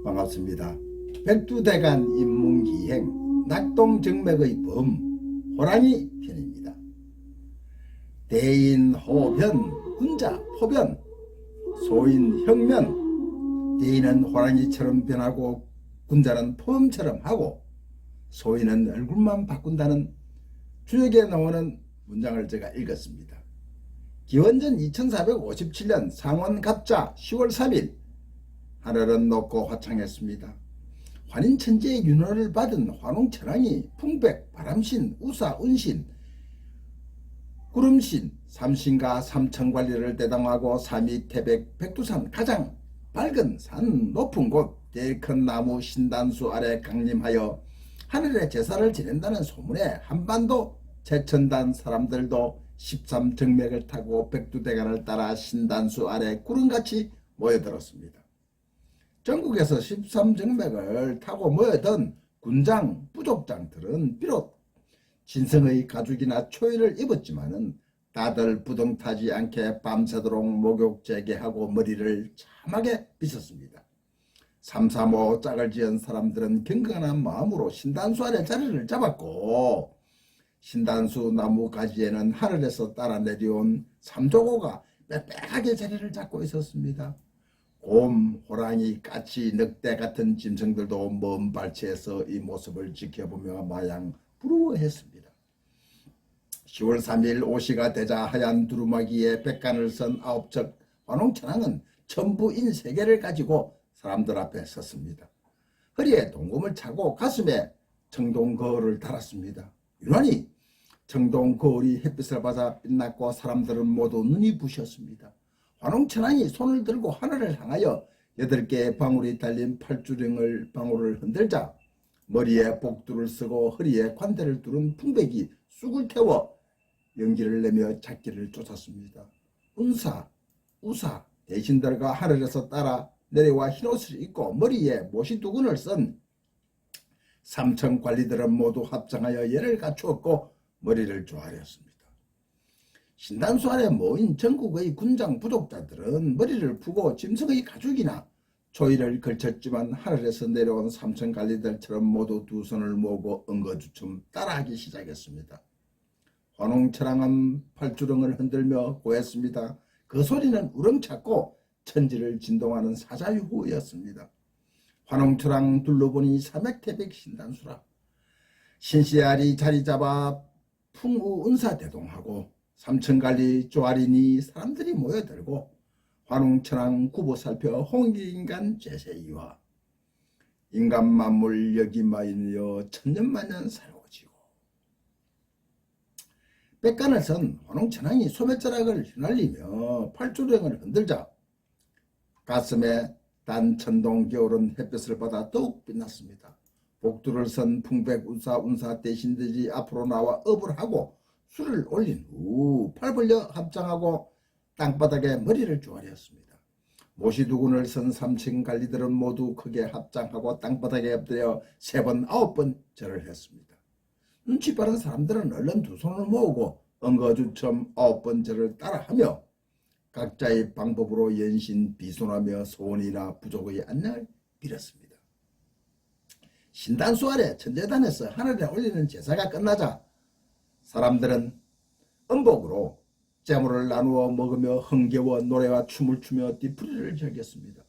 반갑습니다. 백두대간 인문기행 낙동정맥의 범 호랑이 편입니다. 대인 호변 군자 포변 소인 형면. 대인은 호랑이처럼 변하고 군자는 포범처럼 하고 소인은 얼굴만 바꾼다는 주역에 나오는 문장을 제가 읽었습니다. 기원전 2457년 상원갑자 10월 3일 하늘은 높고 화창했습니다. 환인천지의 윤호를 받은 환웅천왕이 풍백, 바람신, 우사, 운신, 구름신, 삼신과 삼천관리를 대담하고 삼위, 태백, 백두산 가장 밝은 산 높은 곳 제일 큰 나무 신단수 아래 강림하여 하늘에 제사를 지낸다는 소문에 한반도 최첨단 사람들도 13정맥을 타고 백두대간을 따라 신단수 아래 구름같이 모여들었습니다. 전국에서 13정맥을 타고 모여든 군장, 부족장들은 비록 진성의 가죽이나 초이를 입었지만은 다들 부동타지 않게 밤새도록 목욕 재개하고 머리를 참하게 빗었습니다. 삼삼오 짝을 지은 사람들은 경건한 마음으로 신단수 아래 자리를 잡았고 신단수 나무 가지에는 하늘에서 따라 내려온 삼조고가 빽빽하게 자리를 잡고 있었습니다. 곰, 호랑이, 까치, 늑대 같은 짐승들도 먼 발치에서 이 모습을 지켜보며 마냥 부러워했습니다. 10월 3일 오시가 되자 하얀 두루마기에 백간을 선 아홉척 환웅천왕은 천부인 세계를 가지고 사람들 앞에 섰습니다. 허리에 동금을 차고 가슴에 청동거울을 달았습니다. 유난히 청동거울이 햇빛을 받아 빛났고 사람들은 모두 눈이 부셨습니다. 환웅천왕이 손을 들고 하늘을 향하여 8개의 방울이 달린 팔주령을 방울을 흔들자 머리에 복두를 쓰고 허리에 관대를 두른 풍백이 쑥을 태워 연기를 내며 작기를 쫓았습니다. 운사, 우사 대신들과 하늘에서 따라 내려와 흰옷을 입고 머리에 모시두근을 쓴 삼천 관리들은 모두 합장하여 예를 갖추었고 머리를 조아렸습니다. 신단수 아래 모인 전국의 군장 부족자들은 머리를 푸고 짐승의 가죽이나 조이를 걸쳤지만 하늘에서 내려온 삼천 관리들처럼 모두 두 손을 모으고 엉거주춤 따라하기 시작했습니다. 환웅천왕은 팔주렁을 흔들며 고했습니다. 그 소리는 우렁찼고 천지를 진동하는 사자유호였습니다. 환웅천왕 둘러보니 삼액태백 신단수라. 신씨알이 자리잡아 풍우은사대동하고 삼천관리 조아리니 사람들이 모여들고 환웅천왕 구보 살펴 홍기인간 제세이와 인간 만물 여기마이여 천년만년 살고지고. 백간을 선 환웅천왕이 소매자락을 휘날리며 팔주령을 흔들자 가슴에 단천동 겨울은 햇볕을 받아 더욱 빛났습니다. 복두를 선 풍백운사 운사 대신들이 앞으로 나와 업을 하고 술을 올린 후 팔 벌려 합장하고 땅바닥에 머리를 조아렸습니다. 모시두근을 선 삼천관리들은 모두 크게 합장하고 땅바닥에 엎드려 3번 9번 절을 했습니다. 눈치 빠른 사람들은 얼른 두 손을 모으고 엉거주춤 9번 절을 따라하며 각자의 방법으로 연신 비손하며 소원이나 부족의 안녕을 빌었습니다. 신단수 아래 천재단에서 하늘에 올리는 제사가 끝나자 사람들은 음복으로 재물을 나누어 먹으며 흥겨워 노래와 춤을 추며 뒤풀이를 즐겼습니다.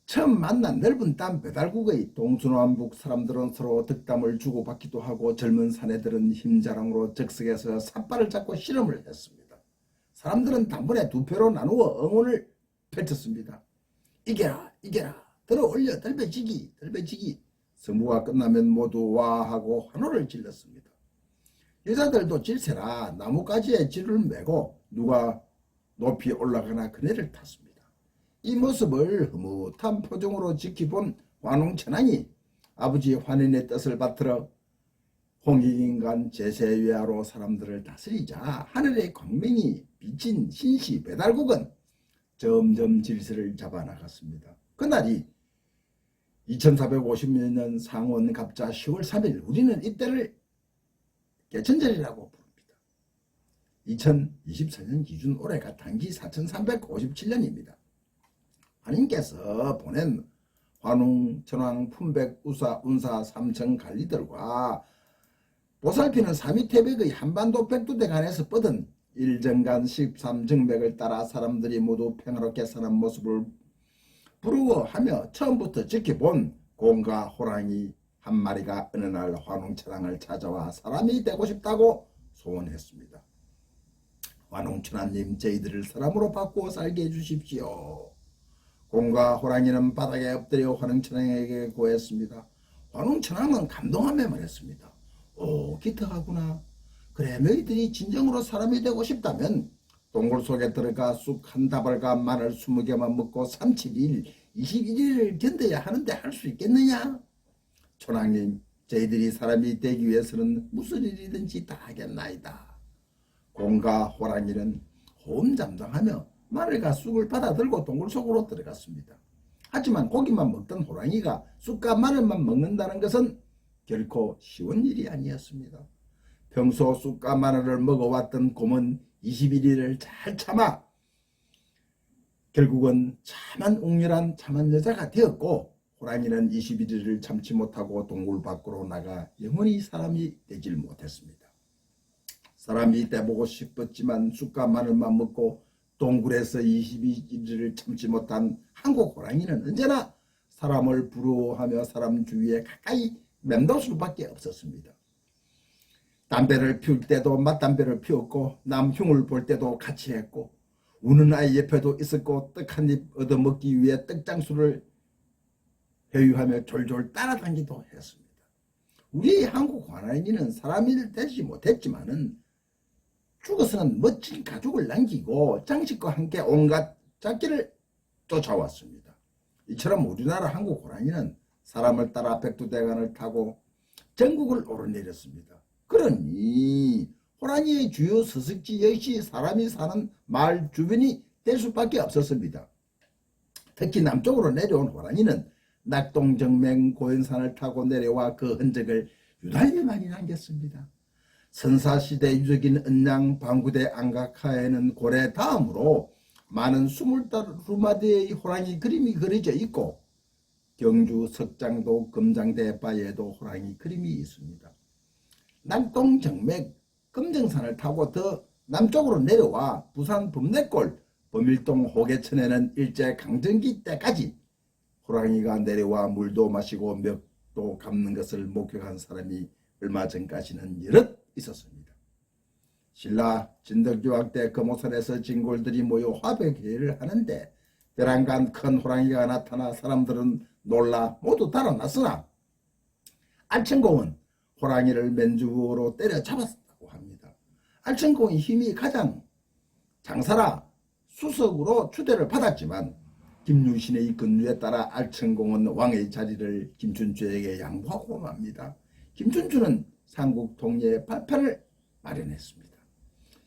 처음 만난 넓은 땀 배달국의 동서남북 사람들은 서로 덕담을 주고받기도 하고 젊은 사내들은 힘자랑으로 적석에서 삿발을 잡고 씨름을 했습니다. 사람들은 단번에 2표로 나누어 응원을 펼쳤습니다. 이겨라 이겨라 들어올려 덜배지기 덜배지기. 승부가 끝나면 모두 와하고 환호를 질렀습니다. 여자들도 질세라 나뭇가지에 줄을 매고 누가 높이 올라가나 그네를 탔습니다. 이 모습을 흐뭇한 표정으로 지켜본 환웅천왕이 아버지 환인의 뜻을 받들어 홍익인간 제세위하로 사람들을 다스리자 하늘의 광명이 비친 신시 배달국은 점점 질서를 잡아나갔습니다. 그날이 2450년 상원 갑자 10월 3일 우리는 이때를 개천절이라고 부릅니다. 2024년 기준 올해가 단기 4357년입니다. 하나님께서 보낸 환웅, 천왕, 품백, 우사, 운사, 삼청 관리들과 보살피는 삼위태백의 한반도 백두대간에서 뻗은 일정간 13정맥을 따라 사람들이 모두 평화롭게 사는 모습을 부러워하며 처음부터 지켜본 곰과 호랑이 한 마리가 어느 날 환웅천왕을 찾아와 사람이 되고 싶다고 소원했습니다. 환웅천왕님, 저희들을 사람으로 바꾸어 살게 해주십시오. 곰과 호랑이는 바닥에 엎드려 환웅천왕에게 고했습니다. 환웅천왕은 감동하며 말했습니다. 오, 기특하구나. 그래, 너희들이 진정으로 사람이 되고 싶다면 동굴 속에 들어가 쑥 한 다발과 마늘 20개만 먹고 37일, 21일을 견뎌야 하는데 할 수 있겠느냐? 천왕님, 저희들이 사람이 되기 위해서는 무슨 일이든지 다 하겠나이다. 곰과 호랑이는 호언장담하며 마늘과 쑥을 받아들고 동굴 속으로 들어갔습니다. 하지만 고기만 먹던 호랑이가 쑥과 마늘만 먹는다는 것은 결코 쉬운 일이 아니었습니다. 평소 쑥과 마늘을 먹어왔던 곰은 21일을 잘 참아 결국은 참한 웅렬한 참한 여자가 되었고, 호랑이는 21일을 참지 못하고 동굴 밖으로 나가 영원히 사람이 되질 못했습니다. 사람이 돼보고 싶었지만 쑥과 마늘만 먹고 동굴에서 22일을 참지 못한 한국 호랑이는 언제나 사람을 부러워하며 사람 주위에 가까이 맴돌 수밖에 없었습니다. 담배를 피울 때도 맞담배를 피웠고 남 흉을 볼 때도 같이 했고 우는 아이 옆에도 있었고 떡 한 입 얻어먹기 위해 떡장수를 회유하며 졸졸 따라다니기도 했습니다. 우리 한국 호랑이는 사람이 되지 못했지만은 죽어서는 멋진 가족을 남기고 장식과 함께 온갖 잡기를 쫓아왔습니다. 이처럼 우리나라 한국 호랑이는 사람을 따라 백두대간을 타고 전국을 오르내렸습니다. 그러니 호랑이의 주요 서식지 역시 사람이 사는 마을 주변이 될 수밖에 없었습니다. 특히 남쪽으로 내려온 호랑이는 낙동정맹 고연산을 타고 내려와 그 흔적을 유달리 많이 남겼습니다. 선사시대 유적인 은양 방구대 안각하에는 고래 다음으로 많은 22마리의 호랑이 그림이 그려져 있고 경주 석장도 금장대바에도 호랑이 그림이 있습니다. 낙동정맥 금정산을 타고 더 남쪽으로 내려와 부산 범내골 범일동 호계천에는 일제강점기 때까지 호랑이가 내려와 물도 마시고 멱도 감는 것을 목격한 사람이 얼마 전까지는 여럿 있었습니다. 신라 진덕유학 때 금오산에서 진골들이 모여 화백회를 하는데 벼랑간 큰 호랑이가 나타나 사람들은 놀라 모두 달아났으나 알천공은 호랑이를 맨주로 때려잡았다고 합니다. 알천공의 힘이 가장 장사라 수석으로 추대를 받았지만 김유신의 근류에 따라 알천공은 왕의 자리를 김춘추에게 양보하고 맙니다. 김춘추는 삼국 통일의 발판을 마련했습니다.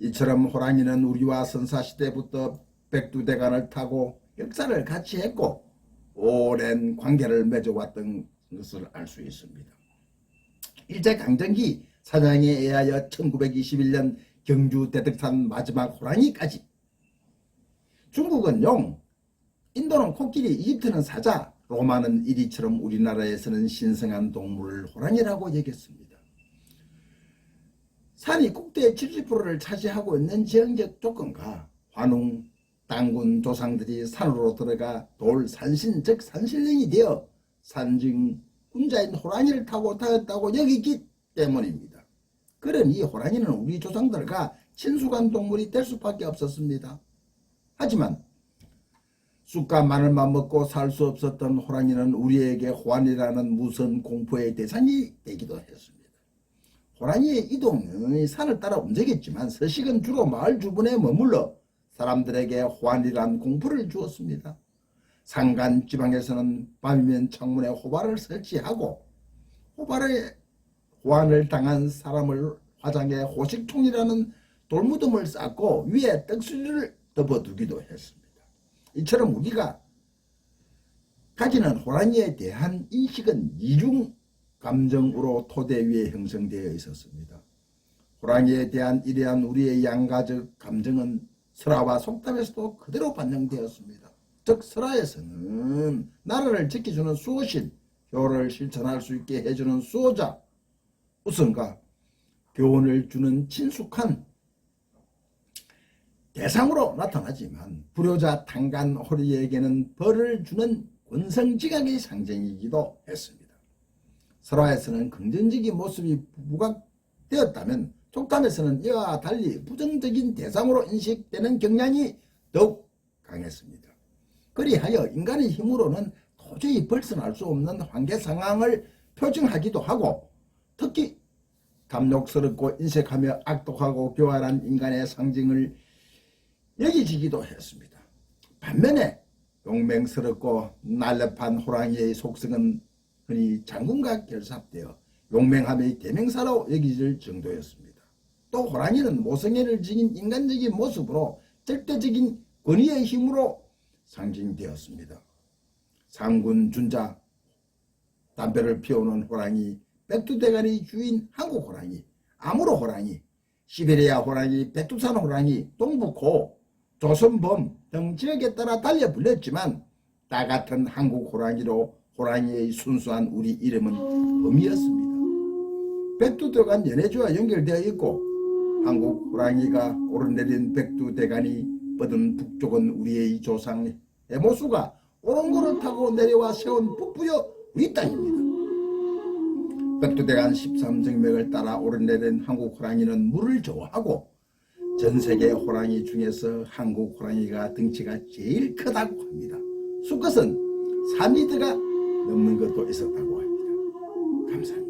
이처럼 호랑이는 우리와 선사시대부터 백두대간을 타고 역사를 같이 했고 오랜 관계를 맺어왔던 것을 알 수 있습니다. 일제강점기 사냥에 의하여 1921년 경주 대덕산 마지막 호랑이까지 중국은 용, 인도는 코끼리, 이집트는 사자, 로마는 이리처럼 우리나라에서는 신성한 동물을 호랑이라고 여겼습니다. 산이 국대의 70%를 차지하고 있는 지형적 조건과 환웅, 당군 조상들이 산으로 들어가 돌 산신 즉 산신령이 되어 산증 군자인 호랑이를 타고 다녔다고 여기기 때문입니다. 그러니 호랑이는 우리 조상들과 친숙한 동물이 될 수밖에 없었습니다. 하지만 쑥과 마늘만 먹고 살 수 없었던 호랑이는 우리에게 호환이라는 무서운 공포의 대상이 되기도 했습니다. 호랑이의 이동은 산을 따라 움직였지만 서식은 주로 마을 주변에 머물러 사람들에게 호환이란 공포를 주었습니다. 산간 지방에서는 밤이면 창문에 호발을 설치하고 호환을 당한 사람을 화장해 호식총이라는 돌무덤을 쌓고 위에 떡수리를 덮어두기도 했습니다. 이처럼 우리가 가지는 호랑이에 대한 인식은 이중 감정으로 토대 위에 형성되어 있었습니다. 호랑이에 대한 이러한 우리의 양가적 감정은 설화와 속담에서도 그대로 반영되었습니다. 즉 설화에서는 나라를 지켜주는 수호신, 효를 실천할 수 있게 해주는 수호자, 우선과 교훈을 주는 친숙한 대상으로 나타나지만 불효자 탄간호리에게는 벌을 주는 권성지각의 상징이기도 했습니다. 설화에서는 긍정적인 모습이 부각되었다면 촉담에서는 이와 달리 부정적인 대상으로 인식되는 경향이 더욱 강했습니다. 그리하여 인간의 힘으로는 도저히 벗어날 수 없는 한계 상황을 표징하기도 하고 특히 탐욕스럽고 인색하며 악독하고 교활한 인간의 상징을 여기지기도 했습니다. 반면에 용맹스럽고 날렵한 호랑이의 속성은 흔히 장군과 결삽되어 용맹함의 대명사로 여기질 정도였습니다. 또 호랑이는 모성애를 지닌 인간적인 모습으로 절대적인 권위의 힘으로 상징되었습니다. 상군 준자, 담배를 피우는 호랑이, 백두대간의 주인 한국 호랑이, 아무로 호랑이, 시베리아 호랑이, 백두산 호랑이, 동북호, 조선범 등 지역에 따라 달려 불렸지만 다 같은 한국 호랑이로 호랑이의 순수한 우리 이름은 범이었습니다. 백두대간 연해주와 연결되어 있고 한국 호랑이가 오르내린 백두대간이 뻗은 북쪽은 우리의 조상 해모수가 오롱고를 타고 내려와 세운 북부여 우리 땅입니다. 백두대간 13정맥을 따라 오르내린 한국 호랑이는 물을 좋아하고 전세계 호랑이 중에서 한국 호랑이가 덩치가 제일 크다고 합니다. 수컷은 3m가 넘는 것도 있었다고 합니다. 감사합니다.